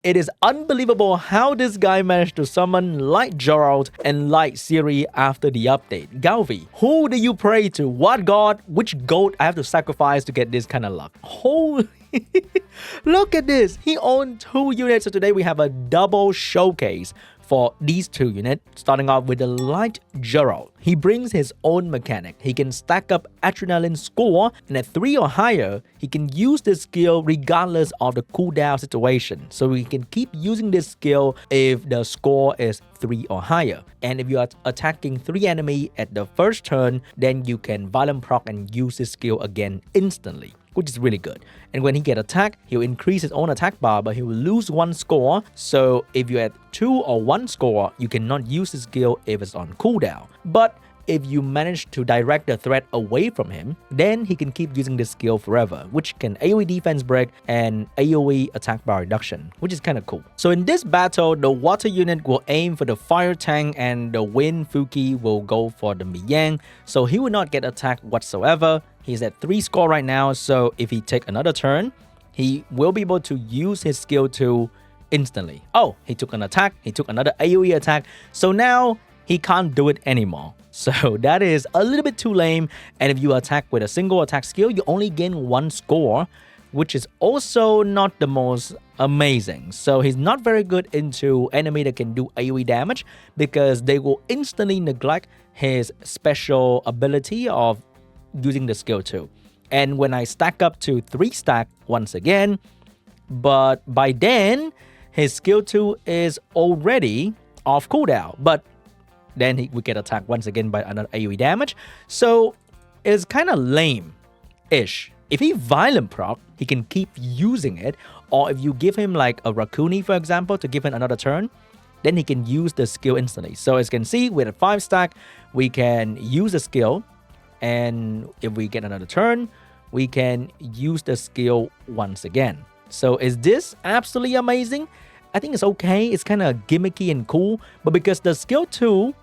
It is unbelievable how this guy managed to summon Light Geralt and Light Ciri after the update. Galvi, who do you pray to? What god? Which goat I have to sacrifice to get this kind of luck? Holy... Look at this. He owned 2 units. So today we have a double showcase for these 2 units, starting off with the Light Geralt. He brings his own mechanic. He can stack up adrenaline score, and at 3 or higher, he can use this skill regardless of the cooldown situation. So he can keep using this skill if the score is 3 or higher. And if you are attacking 3 enemy at the first turn, then you can violent proc and use this skill again instantly, which is really good. And when he get attacked, he'll increase his own attack bar, but he will lose 1 score. So if you're at 2 or 1 score, you cannot use his skill if it's on cooldown. But if you manage to direct the threat away from him, then he can keep using this skill forever, which can AoE defense break and AoE attack bar reduction, which is kind of cool. So in this battle, the water unit will aim for the fire tank and the wind Fuki will go for the Miyang, so he will not get attacked whatsoever. He's at 3 score right now, so if he take another turn, he will be able to use his skill 2 instantly. Oh, he took an attack, he took another AoE attack, so now he can't do it anymore. So that is a little bit too lame, and if you attack with a single attack skill, you only gain 1 score, which is also not the most amazing. So he's not very good into enemy that can do AoE damage because they will instantly neglect his special ability of using the skill 2. And when I stack up to 3 stack once again, but by then his skill 2 is already off cooldown, but then we get attacked once again by another AoE damage. So it's kind of lame-ish. If he violent proc, he can keep using it, or if you give him like a Rakuni, for example, to give him another turn, then he can use the skill instantly. So as you can see, with a 5 stack, we can use the skill, and if we get another turn, we can use the skill once again. So is this absolutely amazing? I think it's okay. It's kind of gimmicky and cool, but because the skill 2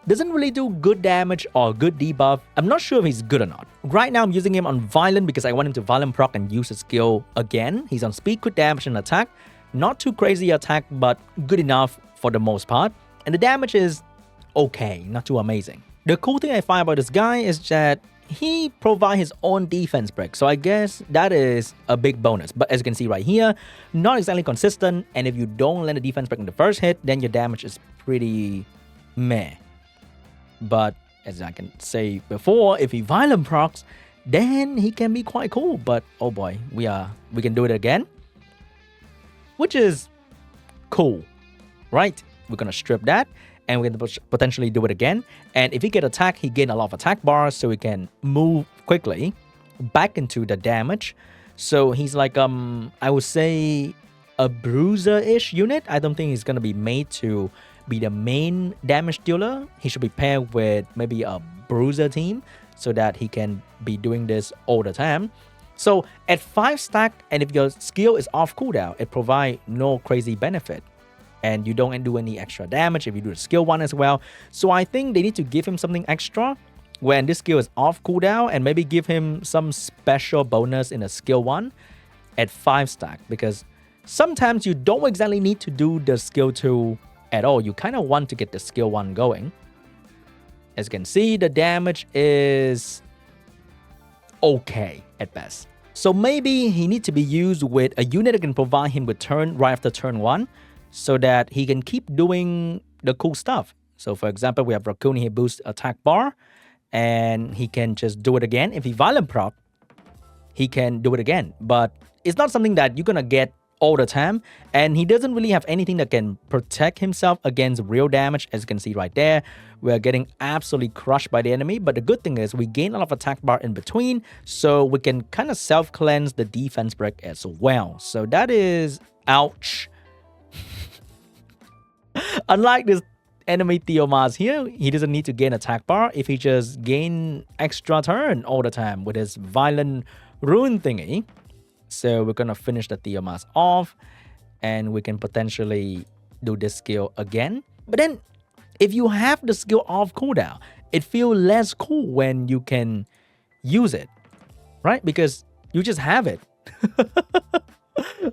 doesn't really do good damage or good debuff, I'm not sure if he's good or not. Right now, I'm using him on Violent because I want him to Violent proc and use his skill again. He's on speed, crit damage, and attack. Not too crazy attack, but good enough for the most part. And the damage is okay, not too amazing. The cool thing I find about this guy is that he provides his own defense break, so I guess that is a big bonus. But as you can see right here, not exactly consistent, and if you don't land a defense break in the first hit, then your damage is pretty meh. But as I can say before, if he violent procs, then he can be quite cool. But oh boy, we can do it again, which is cool, right? We're gonna strip that, and we're going to potentially do it again. And if he get attacked, he gain a lot of attack bars, so he can move quickly back into the damage. So he's like, I would say a bruiser-ish unit. I don't think he's going to be made to be the main damage dealer. He should be paired with maybe a bruiser team so that he can be doing this all the time. So at 5 stack, and if your skill is off cooldown, it provides no crazy benefit. And you don't do any extra damage if you do the skill 1 as well. So I think they need to give him something extra when this skill is off cooldown, and maybe give him some special bonus in a skill 1 at 5 stack, because sometimes you don't exactly need to do the skill 2 at all. You kind of want to get the skill 1 going. As you can see, the damage is okay at best. So maybe he needs to be used with a unit that can provide him with turn right after turn 1, so that he can keep doing the cool stuff. So for example, we have Raccoon, he boosts attack bar, and he can just do it again. If he violent proc, he can do it again. But it's not something that you're gonna get all the time, and he doesn't really have anything that can protect himself against real damage. As you can see right there, we're getting absolutely crushed by the enemy, but the good thing is we gain a lot of attack bar in between, so we can kind of self-cleanse the defense break as well. So that is ouch. Unlike this enemy Theomas here, he doesn't need to gain attack bar if he just gain extra turn all the time with his violent rune thingy. So we're gonna finish the Theomas off, and we can potentially do this skill again. But then if you have the skill off cooldown, it feels less cool when you can use it, right? Because you just have it.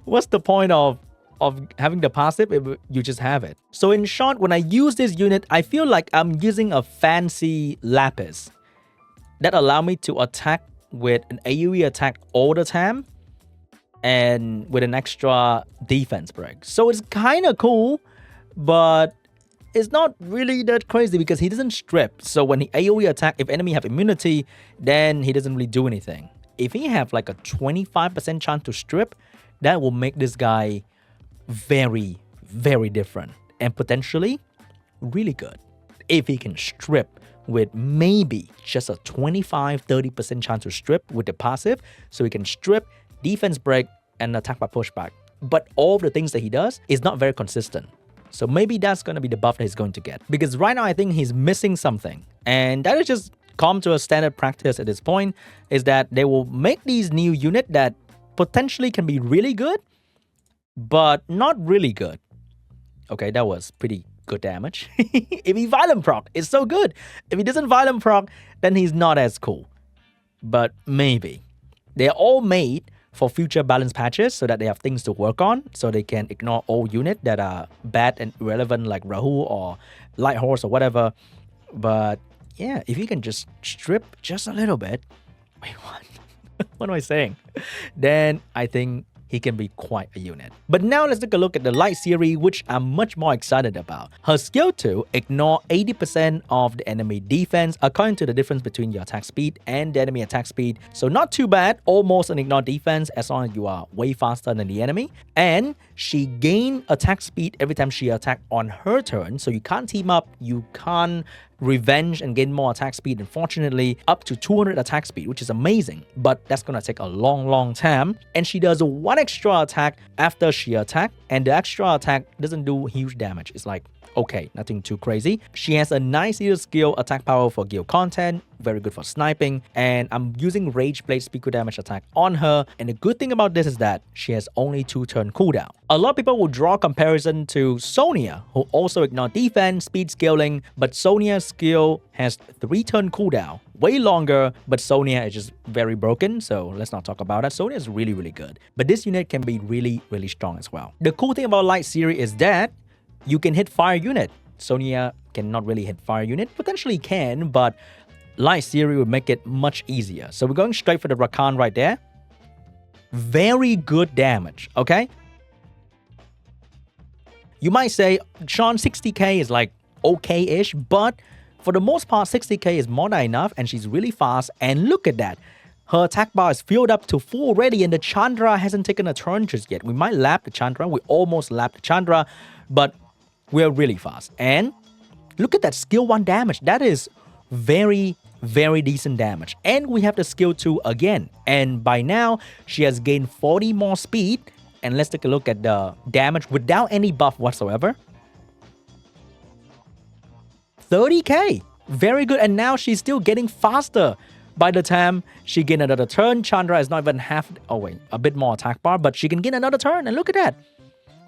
What's the point of of having the passive, you just have it. So in short, when I use this unit, I feel like I'm using a fancy lapis that allow me to attack with an AoE attack all the time and with an extra defense break. So it's kind of cool, but it's not really that crazy because he doesn't strip. So when he AoE attack, if enemy have immunity, then he doesn't really do anything. If he have like a 25% chance to strip, that will make this guy very, very different and potentially really good. If he can strip with maybe just a 25-30% chance to strip with the passive, so he can strip, defense break, and attack by pushback. But all the things that he does is not very consistent. So maybe that's going to be the buff that he's going to get. Because right now I think he's missing something. And that is just come to a standard practice at this point, is that they will make these new units that potentially can be really good, but not really good. Okay, that was pretty good damage. If he violent proc, it's so good. If he doesn't violent proc, then he's not as cool. But maybe. They're all made for future balance patches so that they have things to work on, so they can ignore all units that are bad and irrelevant like Rahu or Light Horse or whatever. But yeah, if you can just strip just a little bit, wait, what? What am I saying? Then I think he can be quite a unit. But now let's take a look at the Light Ciri, which I'm much more excited about. Her skill 2, ignore 80% of the enemy defense according to the difference between your attack speed and the enemy attack speed. So not too bad, almost an ignore defense as long as you are way faster than the enemy. And she gain attack speed every time she attack on her turn. So you can't team up, you can't revenge and gain more attack speed, unfortunately, up to 200 attack speed, which is amazing, but that's gonna take a long time. And she does one extra attack after she attack, and the extra attack doesn't do huge damage. It's like, okay, nothing too crazy. She has a nice little skill, attack power for guild content, very good for sniping, and I'm using Rage Blade speed damage attack on her. And the good thing about this is that she has only 2 turn cooldown. A lot of people will draw comparison to Sonya, who also ignore defense, speed scaling, but Sonya's skill has 3 turn cooldown, way longer, but Sonya is just very broken, so let's not talk about that. Sonya is really good, but this unit can be really strong as well. The cool thing about Light Ciri is that you can hit fire unit. Sonya cannot really hit fire unit, potentially can, but Light Ciri would make it much easier. So we're going straight for the Rakan right there. Very good damage, okay? You might say, Sean, 60k is like okay-ish, but for the most part, 60k is more than enough, and she's really fast. And look at that. Her attack bar is filled up to full already, and the Chandra hasn't taken a turn just yet. We might lap the Chandra. We almost lapped the Chandra, but we're really fast. And look at that skill 1 damage. That is very decent damage. And we have the skill 2 again. And by now, she has gained 40 more speed. And let's take a look at the damage without any buff whatsoever. 30k. Very good. And now she's still getting faster. By the time she gain another turn, Chandra is not even half, oh wait, a bit more attack bar, but she can gain another turn. And look at that.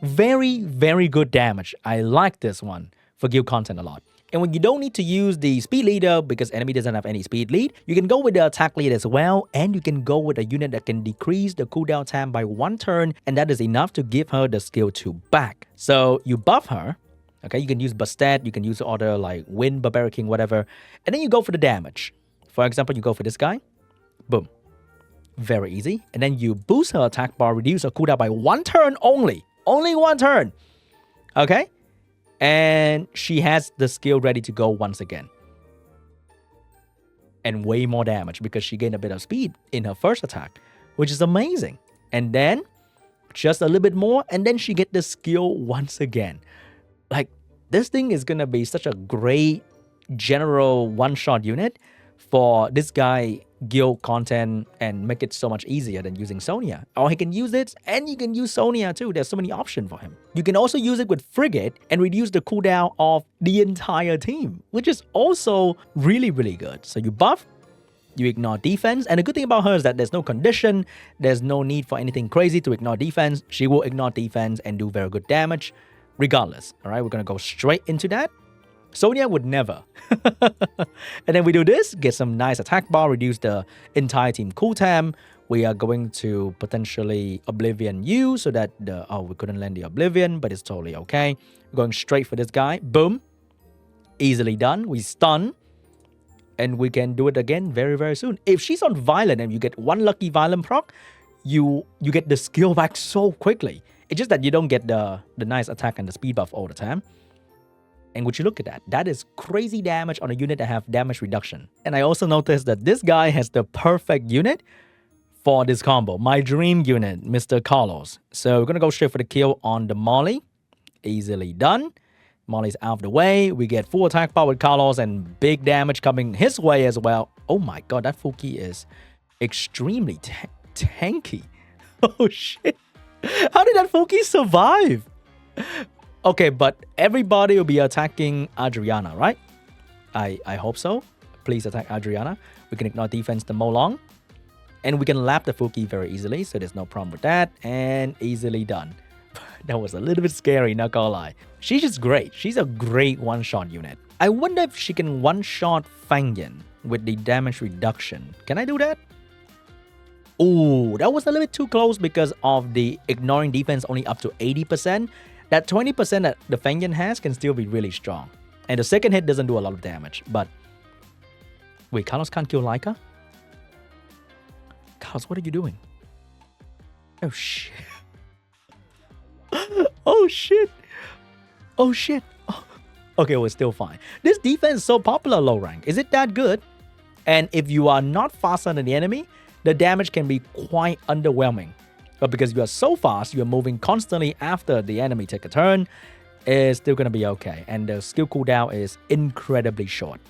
Very good damage. I like this one for guild content a lot. And when you don't need to use the speed leader because enemy doesn't have any speed lead, you can go with the attack lead as well, and you can go with a unit that can decrease the cooldown time by 1 turn, and that is enough to give her the skill 2 back. So you buff her, okay, you can use Bastet, you can use other like Wind, Barbaric King, whatever, and then you go for the damage. For example, you go for this guy, boom. Very easy. And then you boost her attack bar, reduce her cooldown by 1 turn only. Only 1 turn. Okay? And she has the skill ready to go once again. And way more damage because she gained a bit of speed in her first attack, which is amazing. And then just a little bit more, and then she get the skill once again. Like, this thing is gonna be such a great general one-shot unit for this guy guild content and make it so much easier than using Sonya. Or he can use it and you can use Sonya too. There's so many options for him. You can also use it with Frigate and reduce the cooldown of the entire team, which is also really good. So you buff, you ignore defense, and the good thing about her is that there's no condition, there's no need for anything crazy to ignore defense. She will ignore defense and do very good damage regardless. All right, we're gonna go straight into that. Sonya would never. And then we do this, get some nice attack bar, reduce the entire team cooldown we are going to potentially Oblivion you so that we couldn't land the Oblivion, but it's totally okay. We're going straight for this guy. Boom. Easily done. We stun. And we can do it again very, very soon. If she's on Violent and you get one lucky Violent proc, you get the skill back so quickly. It's just that you don't get the nice attack and the speed buff all the time. And would you look at that? That is crazy damage on a unit that have damage reduction. And I also noticed that this guy has the perfect unit for this combo. My dream unit, Mr. Carlos. So we're going to go straight for the kill on the Molly. Easily done. Molly's out of the way. We get full attack power with Carlos and big damage coming his way as well. Oh my god, that Fuki is extremely tanky. Oh shit. How did that Fuki survive? Okay, but everybody will be attacking Adriana, right? I hope so. Please attack Adriana. We can ignore defense the Molong. And we can lap the Fuki very easily, so there's no problem with that. And easily done. That was a little bit scary, not gonna lie. She's just great. She's a great one-shot unit. I wonder if she can one-shot Fangyan with the damage reduction. Can I do that? Oh, that was a little bit too close because of the ignoring defense only up to 80%. That 20% that the Fangyan has can still be really strong. And the second hit doesn't do a lot of damage. But wait, Carlos can't kill Laika? Carlos, what are you doing? Oh shit. Oh shit. Oh shit. Oh. Okay, we're still fine. This defense is so popular low rank. Is it that good? And if you are not faster than the enemy, the damage can be quite underwhelming. But because you are so fast, you are moving constantly after the enemy take a turn, it's still going to be okay. And the skill cooldown is incredibly short.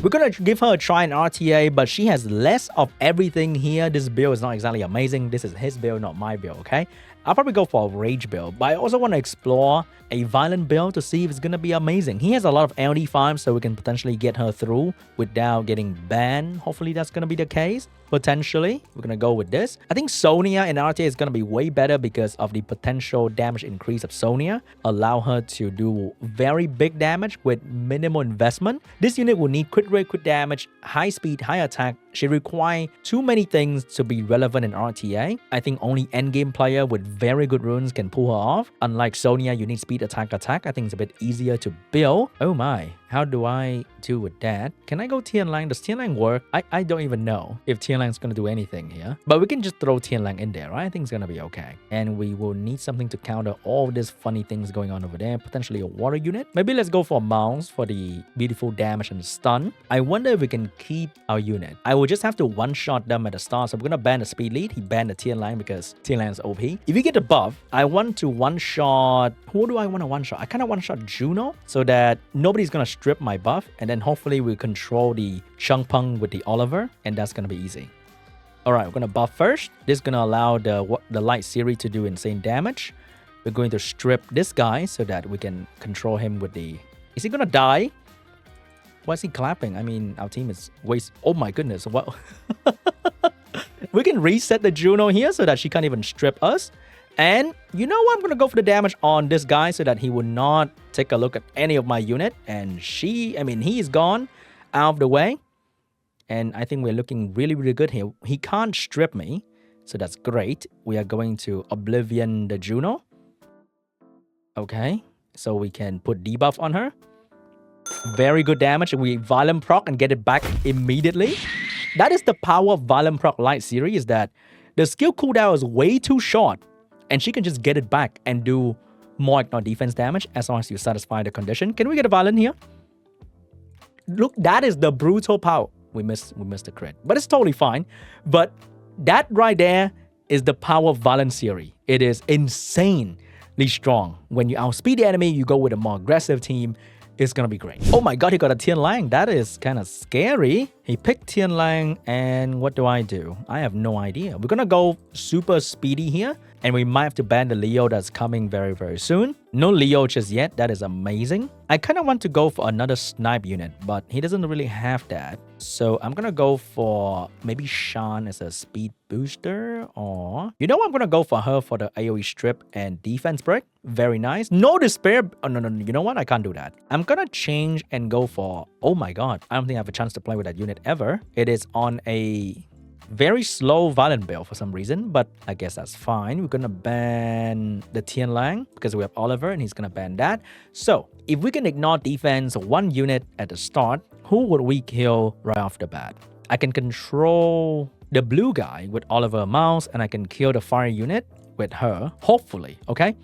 We're going to give her a try in RTA, but she has less of everything here. This build is not exactly amazing. This is his build, not my build, okay? I'll probably go for a rage build, but I also want to explore a violent build to see if it's going to be amazing. He has a lot of LD farms, so we can potentially get her through without getting banned. Hopefully that's going to be the case. Potentially, we're going to go with this. I think Sonia in RTA is going to be way better because of the potential damage increase of Sonia. Allow her to do very big damage with minimal investment. This unit will need crit rate, crit damage, high speed, high attack. She requires too many things to be relevant in RTA. I think only endgame player with very good runes can pull her off. Unlike Sonia, you need speed, attack. I think it's a bit easier to build. Oh my. How do I do with that? Can I go Tianlang? Does Tianlang work? I don't even know if Tianlang's going to do anything here. But we can just throw Tianlang in there, right? I think it's going to be okay. And we will need something to counter all these funny things going on over there. Potentially a water unit. Maybe let's go for Mounts for the beautiful damage and stun. I wonder if we can keep our unit. I will just have to one-shot them at the start. So we're going to ban the speed lead. He banned the Tianlang because Tianlang is OP. If you get the buff, I want to one-shot... Who do I want to one-shot? I kind of one-shot Juno so that nobody's going to strip my buff, and then hopefully we control the Changpeng with the Oliver, and that's gonna be easy. All right, we're gonna buff first. This is gonna allow the Light Ciri to do insane damage. We're going to strip this guy so that we can control him with the... Is he gonna die? Why is he clapping? I mean, our team is waste. Oh my goodness! What? We can reset the Juno here so that she can't even strip us. And you know what? I'm going to go for the damage on this guy so that he will not take a look at any of my unit. And he is gone out of the way. And I think we're looking really, really good here. He can't strip me. So that's great. We are going to Oblivion the Juno. Okay. So we can put debuff on her. Very good damage. We Violent proc and get it back immediately. That is the power of Violent proc Light Ciri, is that the skill cooldown is way too short. And she can just get it back and do more ignore defense damage as long as you satisfy the condition. Can we get a Violent here? Look, that is the brutal power. We missed the crit. But it's totally fine. But that right there is the power of Violent Ciri. It is insanely strong. When you outspeed the enemy, you go with a more aggressive team. It's gonna be great. Oh my god, he got a Tianlang. That is kind of scary. He picked Tianlang, and what do? I have no idea. We're gonna go super speedy here, and we might have to ban the Leo that's coming very, very soon. No Leo just yet. That is amazing. I kind of want to go for another snipe unit, but he doesn't really have that. So I'm gonna go for maybe Shan as a speed booster, or you know what? I'm gonna go for her for the AoE strip and defense break. Very nice. No despair. Oh, no. You know what? I can't do that. I'm gonna change and go for... Oh my god. I don't think I have a chance to play with that unit ever. It is on a Very slow violent build for some reason, but I guess that's fine. We're gonna ban the Tian Lang because we have Oliver and he's gonna ban that. So if we can ignore defense 1 unit at the start, who would we kill right off the bat? I can control the blue guy with Oliver Mouse and I can kill the fire unit with her, hopefully, okay?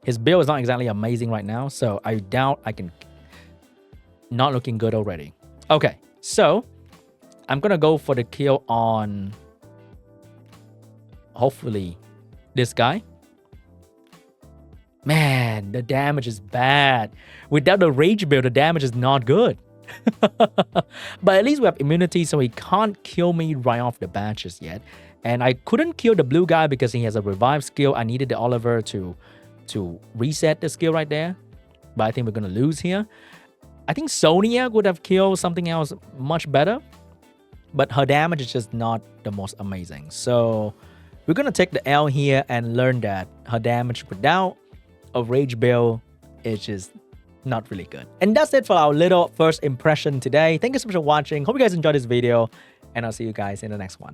His build is not exactly amazing right now, so I doubt I can... Not looking good already. Okay, so I'm gonna go for the kill on, hopefully, this guy. Man, the damage is bad. Without the rage build, the damage is not good. But at least we have immunity, so he can't kill me right off the bat just yet. And I couldn't kill the blue guy because he has a revive skill. I needed the Oliver to reset the skill right there. But I think we're gonna lose here. I think Sonia would have killed something else much better. But her damage is just not the most amazing. So we're gonna take the L here and learn that her damage without a rage build is just not really good. And that's it for our little first impression today. Thank you so much for watching. Hope you guys enjoyed this video, and I'll see you guys in the next one.